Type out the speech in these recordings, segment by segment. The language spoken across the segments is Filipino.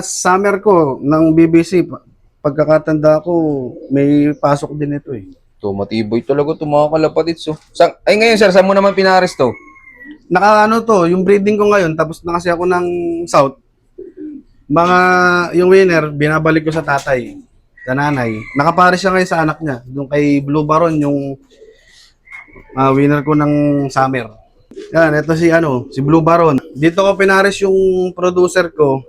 Summer ko ng BBC, pagkakatanda ko, may pasok din ito eh. To, matibay talaga to mga kalapatids. So. Ay ngayon sir, saan mo naman pinares to? Naka to, yung breeding ko ngayon, tapos na kasi ako ng South. Mga, yung winner, binabalik ko sa tatay, sa nanay. Nakapares siya ngayon sa anak niya. Yung kay Blue Baron, yung winner ko ng Summer. Yan, ito si Blue Baron. Dito ko pinares yung producer ko.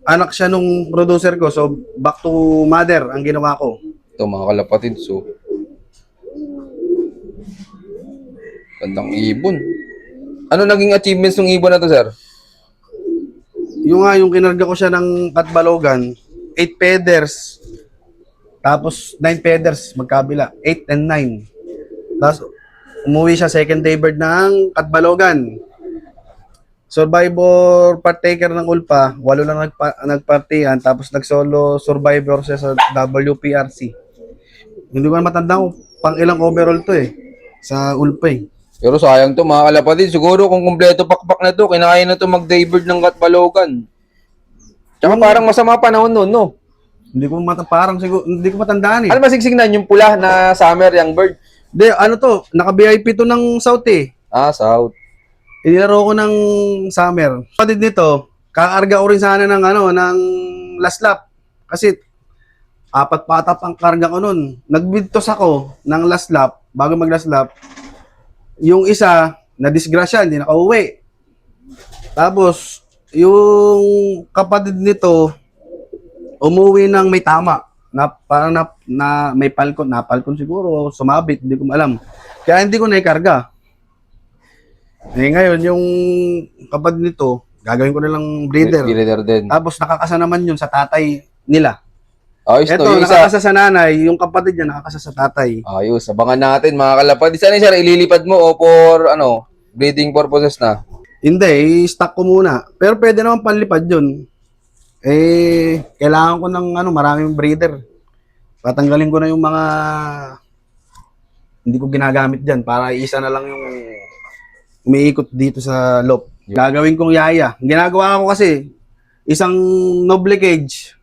Anak siya nung producer ko, so back to mother ang ginawa ko. Ito mga kalapatids. So. Gandang ibon. Ano naging achievements ng ibon na to sir? Yung kinarga ko siya ng Katbalogan, 8 feathers, tapos 9 feathers magkabila, 8 and 9. Tapos umuwi siya second day bird ng Katbalogan. Survivor partaker ng Ulpa, 8 lang nagpartihan, tapos nag-solo survivor siya sa WPRC. Hindi ko na matanda kung pang ilang overall to eh, sa Ulpa eh. Pero sayang to mga kalapatids. Siguro kung kumpleto pakpak na to, kinaya na to mag-daybird ng Katbalogan. Tsaka parang masama panahon nun, no? Parang siguro, hindi ko matandaan eh. Ano masigsignan yung pula na summer young bird? Hindi, naka-VIP to ng South eh. Ah, south. Inilaro ko ng Summer. Kapatid nito, kakarga ko rin sana ng last lap. Kasi 4 patap ang karga ko nun. Nagbidtos ako ng last lap, bago mag last lap. Yung isa, na-disgrasya, hindi nakauwi. Tapos, yung kapatid nito, umuwi ng may tama. Parang may napalkon siguro, sumabit, hindi ko alam. Kaya hindi ko naikarga. Ngayon, yung kapatid nito, gagawin ko na lang breeder. Breeder din. Tapos nakakasa naman yun sa tatay nila. Ayos Ito, to. Yung nakakasa sa nanay, yung kapatid niya nakakasa sa tatay. Ayos. Abangan natin mga kalapatids. Ano sir, ililipad mo o for breeding purposes na? Hindi, i-stock ko muna. Pero pwede naman panlipad yun. Kailangan ko ng maraming breeder. Patanggalin ko na yung mga hindi ko ginagamit dyan para isa na lang yung umiikot dito sa loop. Gagawin kong yaya. Ginagawa ko kasi, isang noble cage,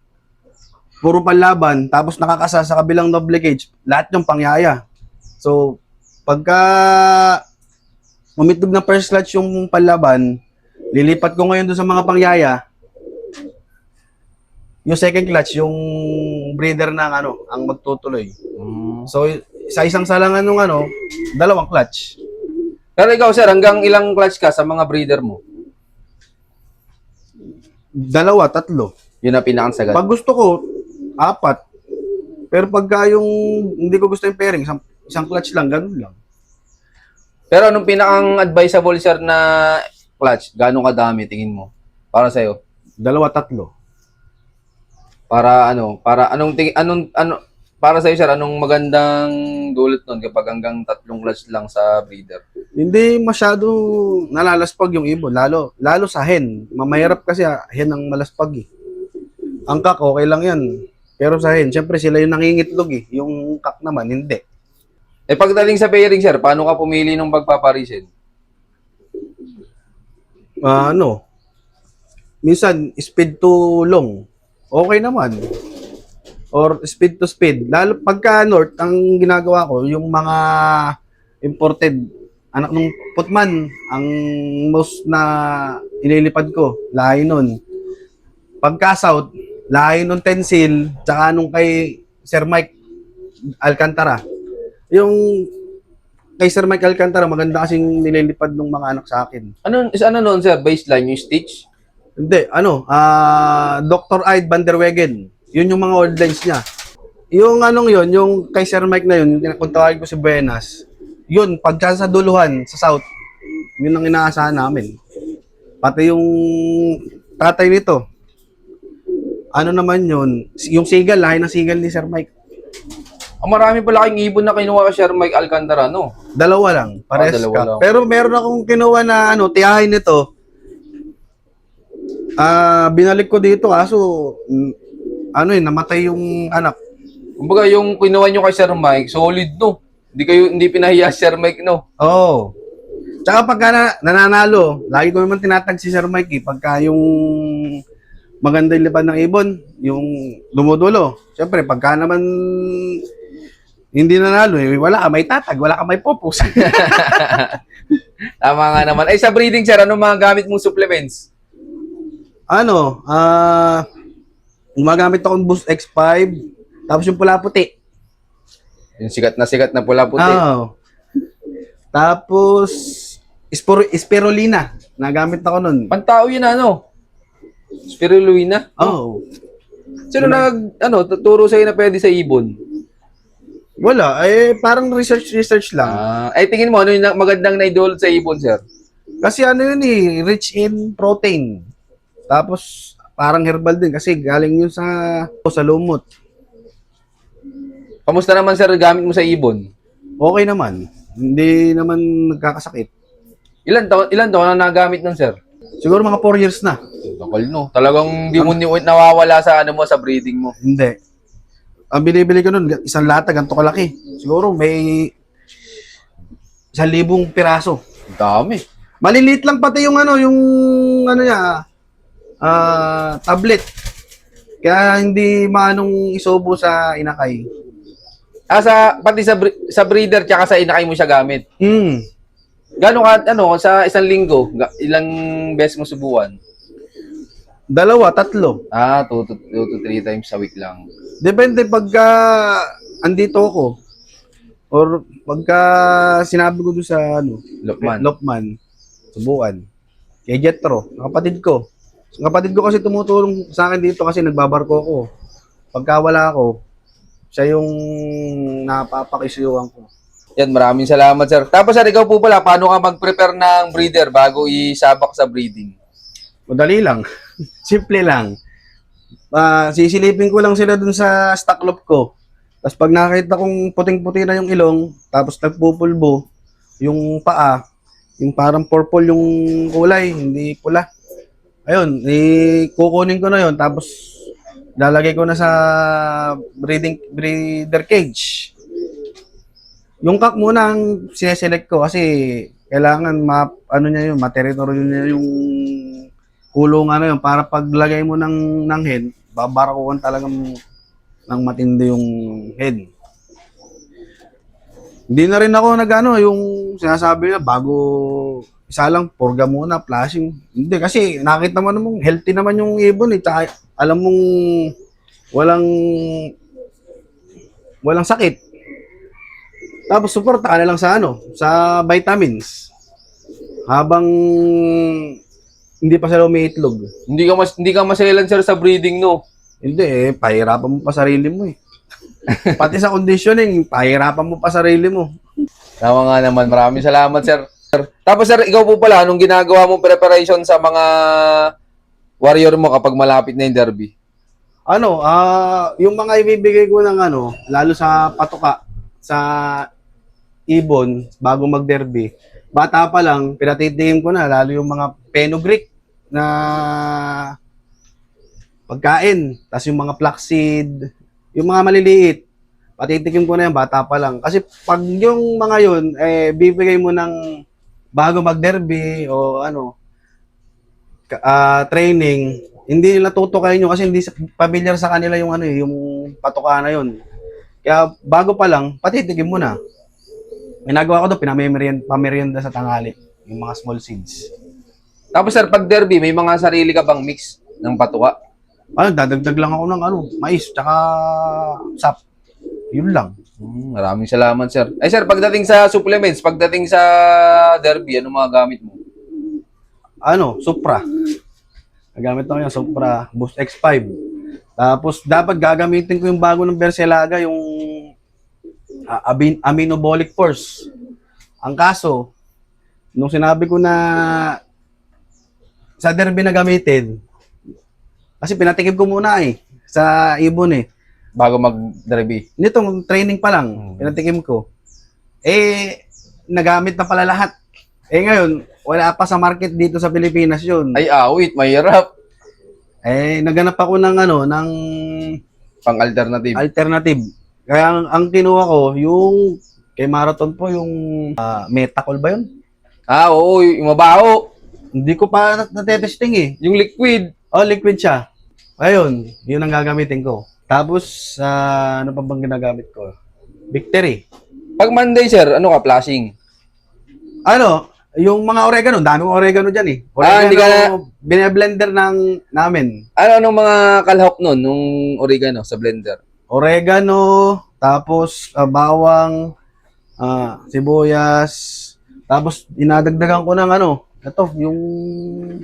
puro panlaban, tapos nakakasa sa kabilang noble cage, lahat yung pangyaya. So, pagka umitlog na first clutch yung panlaban, lilipat ko ngayon doon sa mga pangyaya, yung second clutch, yung breeder ng ang magtutuloy. So, sa isang salangan ng 2 clutch. Pero ikaw sir, hanggang ilang clutch ka sa mga breeder mo? 2, 3. Yun ang pinakansagad. Pag gusto ko, 4. Pero pagka yung hindi ko gusto yung pairing, isang clutch lang, ganun lang. Pero anong pinakang advisable sir na clutch? Gano'ng kadami tingin mo? Para sa'yo? 2, 3. Para sa'yo sir, anong magandang dulot nun kapag hanggang 3 clutch lang sa breeder? Hindi masyado nalalaspag yung ibon, lalo sa hen. Mamahirap kasi hen ang malaspag eh. Ang kak, okay lang yan. Pero sa hen, syempre sila yung nangingitlog eh. Yung kak naman, hindi. Pagdating sa pairing sir, paano ka pumili ng pagpaparisin? Minsan, speed to long. Okay naman. Or speed to speed. Lalo pagka north, ang ginagawa ko, yung mga imported, anak ng putman, ang most na inilipad ko, lahi nun. Pagka south, lahi nun Tensil, tsaka nung kay Sir Mike Alcantara. Yung kay Sir Mike Alcantara, maganda kasing nililipad ng mga anak sa akin. Ano noon sir? Baseline, yung stitch? Hindi, Dr. Ide van der Wegen. Yun yung mga old lines niya. Yung yun, yung kay Sir Mike na yun, kung tawagin ko si Buenas, yun, pagka sa duluhan, sa South, yun ang inaasahan namin. Pati yung tatay nito, naman yun, yung sigal, lahi ng sigal ni Sir Mike. Marami pala kayong ibon na kinuha kay Sir Mike Alcantara, no? 2 lang, pares dalawa ka. lang. Pero meron akong kinuha na tiyahin nito. Binalik ko dito kaso namatay yung anak. Kumbaga yung kinuha nyo kay Sir Mike, solid, no? Hindi pinahiya si Sir Mike, no? Oo. Tsaka pagka nananalo, lagi ko naman tinatag si Sir Mike pagka yung maganda yung lipad ng ibon, yung dumudulo. Siyempre, pagka naman hindi nanalo, eh, wala ka may tatag, wala ka may popos. Tama nga naman. Ay, sa breeding, sir, anong mga gamit mong supplements? Ano, gumagamit akong Boost X5, tapos yung pula puti. Yung sikat na pula puti. Oo. Tapos, spirulina, nagamit ako nun. Pantao yun, ano? Spirulina. Oo. Sino tuturo sa'yo na pwede sa ibon? Wala, eh, parang research lang. Ay, tingin mo, ano yung magandang naidulot sa ibon, sir? Kasi ano yun eh, rich in protein. Tapos, parang herbal din kasi galing yun sa lumot. Kamusta naman, sir, gamit mo sa ibon? Okay naman. Hindi naman nagkakasakit. Ilan taon na nagamit nun, sir? Siguro mga 4 years na. Takal, no? Talagang di mo nawawala sa ano mo, sa breeding mo. Hindi. Ang binibili ko nun, isang lata, ganito kalaki. Siguro may 1,000 piraso. Ang dami. Maliliit lang pati yung ano niya, tablet. Kaya hindi manong isobo sa inakay. Pati sa breeder tsaka sa inakay mo siya gamit. Gano'n ka, sa isang linggo, ilang beses mo subukan? 2, 3. 2 to 3 times a week lang. Depende pagka andito ako or pagka sinabi ko doon sa Lokman, subukan. Kay Jetro, kapatid ko. Kapatid ko kasi tumutulong sa akin dito kasi nagbabarko ako. Pagka wala ako, siya yung napapakisyuhan ko. Yan, maraming salamat, sir. Tapos, sir, ikaw po pala, paano ka mag-prepare ng breeder bago isabak sa breeding? Madali lang. Simple lang. Sisilipin ko lang sila dun sa stock loop ko. Tapos pag nakita kong puting-puti na yung ilong, tapos nagpupulbo, yung paa, yung parang purple yung kulay, hindi pula. Ayun, kukunin ko na yun, tapos lalagay ko na sa breeder cage. Yung cock muna ang sineselect ko kasi kailangan ma-territory niya yung kulungan na yun para paglagay mo ng hen, babarakuhan talagang ng matindi yung hen. Hindi na rin ako yung sinasabi na bago isa lang, purga muna, flashing. Hindi, kasi nakita mo namang healthy naman yung ibon eh. Tsaka, alam mong walang sakit. Tapos suporta ka na lang sa vitamins. Habang hindi pa sila umiitlog. Hindi ka maselan, sir, sa breeding, no? Hindi pahirapan mo pa sarili mo eh. Pati sa conditioning, pahirapan mo pa sarili mo. Tama nga naman. Maraming salamat, sir. Tapos, sir, ikaw po pala, anong ginagawa mong preparation sa mga warrior mo kapag malapit na yung derby? Yung mga ibibigay ko ng lalo sa patuka, sa ibon, bago mag-derby, bata pa lang, pinatitingin ko na, lalo yung mga fenugreek na pagkain, tas yung mga flaxseed, yung mga maliliit, patitikim ko na yan, bata pa lang. Kasi pag yung mga yun, bibigay mo ng bago mag-derby o training, hindi nila tutukayin yun kasi hindi familiar sa kanila yung yung patuka na yun. Kaya bago pa lang, patitikim mo na. Ginagawa ko doon, pamerienda sa tanghali, yung mga small seeds. Tapos, sir, pag derby, may mga sarili ka bang mix ng patuka? Dadagdag lang ako ng mais, tsaka sap. Yun lang. Maraming salamat, sir. Ay, sir, pagdating sa supplements, pagdating sa derby, ano mga gamit mo? Supra. Nagamit ako yung Supra, Boost X5. Tapos, dapat gagamitin ko yung bago ng Bercelaga, yung aminobolic force. Ang kaso, nung sinabi ko na sa derby na gamitin, kasi pinatikim ko muna sa ibon Bago mag-derby. Nitong training pa lang, pinatikim ko. Nagamit na pala lahat. Ngayon, wala pa sa market dito sa Pilipinas yun. Ay, awit, mahirap. Naganap ako ng Pang-alternative. alternative. Kaya ang kinuha ko, yung kay Marathon po, yung Metacol ba yun? Oo, yung mabaho. Hindi ko pa natetesting Yung liquid. Liquid siya. Ayun, yun ang gagamitin ko. Tapos, ano pa bang ginagamit ko? Victory. Pag Monday, sir, ano ka, flashing? Ano, yung mga oregano, daming oregano dyan eh. Hindi ka na- bine-blender namin. Anong mga kalahok nun, nung oregano sa blender? Oregano, tapos bawang, sibuyas, tapos inadagdagan ko ng ano, ito, yung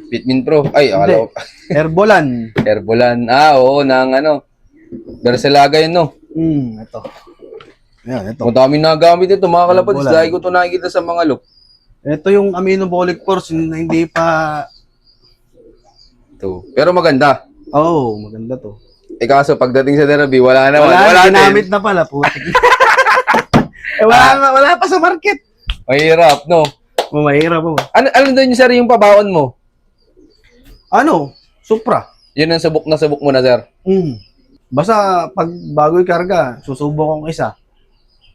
Pitmin Pro. Ay, akala ko. Herbolan. Herbolan. Oo, ng ano. Berselaga yun, no? Ito. Ayan, ito. Ang daming nagamit ito, mga kalapads. Herbolan. Dahil ko ito nakikita sa mga look. Ito yung aminobolic force, hindi pa, Ito. Pero maganda. maganda to. Kaso pagdating sa therapy, wala naman. Wala, din. ginamit na pala, putik. Wala pa sa market. Mahirap, no? Mahirap po. Ano doon, sir, yung pabaon mo? Ano? Supra. Yun ang subok mo na, sir. Basta pag bago'y karga, susubok kong isa.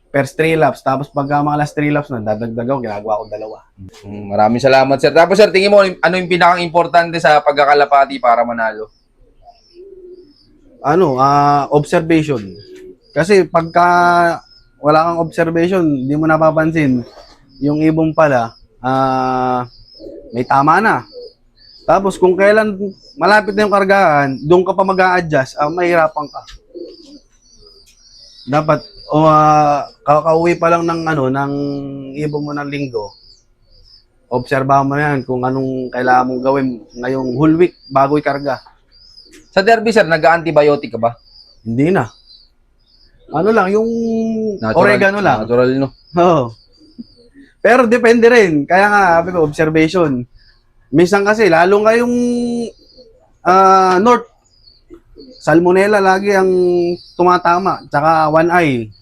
First 3 laps. Tapos pagka mga last 3 laps na, dadagdag ako, ginagawa ko 2. Maraming salamat, sir. Tapos, sir, tingin mo, ano yung pinaka-importante sa pagkakalapati para manalo? Observation. Kasi pagka wala kang observation, hindi mo napapansin, yung ibon pala, may tama na. Tapos kung kailan malapit na yung kargaan, doon ka pa mag-a-adjust, mahirapan ka. Dapat, kakauwi pa lang ng ibon mo ng linggo, obserbahan mo na yan kung anong kailangan mong gawin ngayong whole week bago ikarga. Sa derby, sir, nag-antibiotic ka ba? Hindi na. Ano lang, yung oregano lang. Natural, no? Oo. Pero depende rin. Kaya nga, sabi ko, observation. Minsan kasi, lalo nga yung North, Salmonella lagi ang tumatama. Tsaka one eye.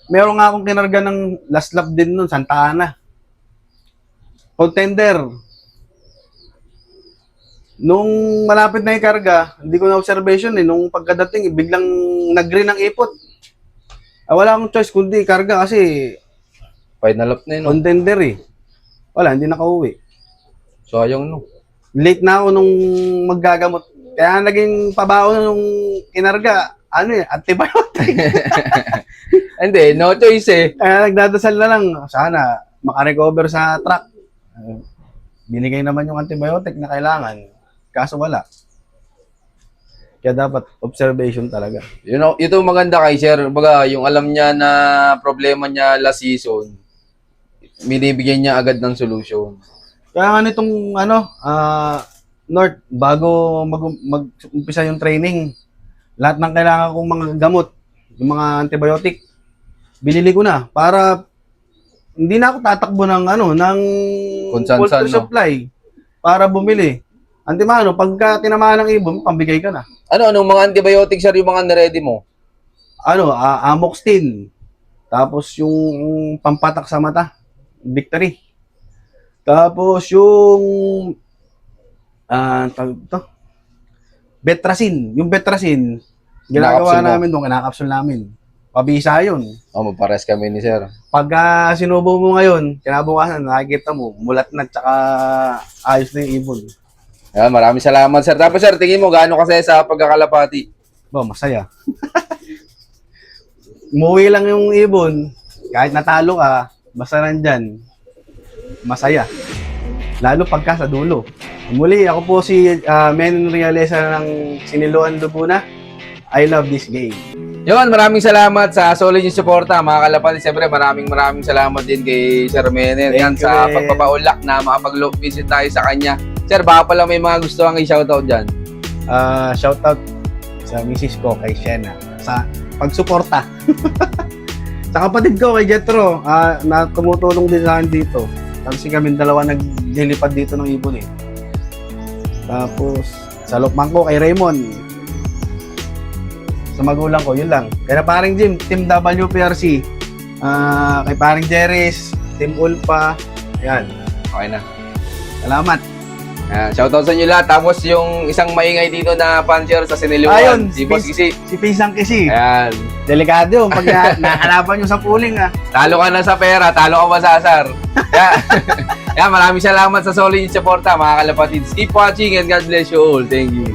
Meron nga akong kinarga ng last lap din nun, Santa Ana. Contender. Nung malapit na ikarga, hindi ko na observation eh. Nung pagkadating, biglang nag-green ang ipot. Wala akong choice kundi ikarga kasi Final up na yun, no? contender eh. Wala, hindi nakauwi. Sayang, no? Late na ako nung maggagamot. Kaya naging pabaon nung kinarga, antibiotic. Hindi, no choice eh. Kaya nagdadasal na lang, sana makarecover sa truck. Binigay naman yung antibiotic na kailangan. Kaso wala. Kaya dapat observation talaga. You know, ito maganda kay sir. Baga, yung alam niya na problema niya last season, binibigyan niya agad ng solution. Kaya nga nitong North, bago mag-umpisa yung training, lahat ng kailangan kong mga gamot, yung mga antibiotic, binili ko na para hindi na ako tatakbo ng Consumption, poultry supply para bumili. Antimano, pagka tinamaan ng ibon, pambigay ka na. Anong mga antibiotics sir yung mga na-ready mo? Amoxicillin. Tapos yung pampatak sa mata, Victory. Tapos yung Betracin. Yung Betracin, ginagawa Kinakapsul mo? namin doon, kinakapsul namin. Pabisa yun. Magpares kami ni sir. Pagka sinubo mo ngayon, kinabukasan, nakikita mo, mulat na, tsaka ayos na yung ibon. Ayan, maraming salamat sir. Tapos sir, tingin mo gaano kasaya sa pagkakalapati? Masaya. Umuwi lang yung ibon, kahit natalo ka, basta nandyan, masaya. Lalo pagka sa dulo. Muli, ako po si Men Realesa ng Siniloan Lubuna. I love this game. Yun, maraming salamat sa solid yung suporta, mga kalapati. Siyempre, maraming salamat din kay Sir Mener. Yan, Thank you, sa eh. pagpapaulak na makapag-visit tayo sa kanya. Sir, baka pala may mga gusto kang i-shoutout dyan. Shoutout sa misis ko, kay Shena, sa pagsuporta. Sa kapatid ko, kay Jetro, na tumutulong din sa akin dito. Kasi kami dalawa naglilipad dito ng ibon eh. Tapos, sa lukman ko, kay Raymond. Sa magulang ko, yun lang. Kaya paring Jim, Team WPRC. Kay paring Jeris, Team Ulpa. Yan. Okay na. Salamat. Shoutout sa inyo lahat. Tapos yung isang maingay dito na puncher sa Siniluan, Ayun, si Boss Kisi. Si Pisang Kisi. Ayan. Delikado yun. Pag nakalaban nyo sa pooling Talo ka na sa pera, talo ka masasar. Kaya maraming salamat sa solid yung suporta, mga kalapatid. Keep watching and God bless you all. Thank you.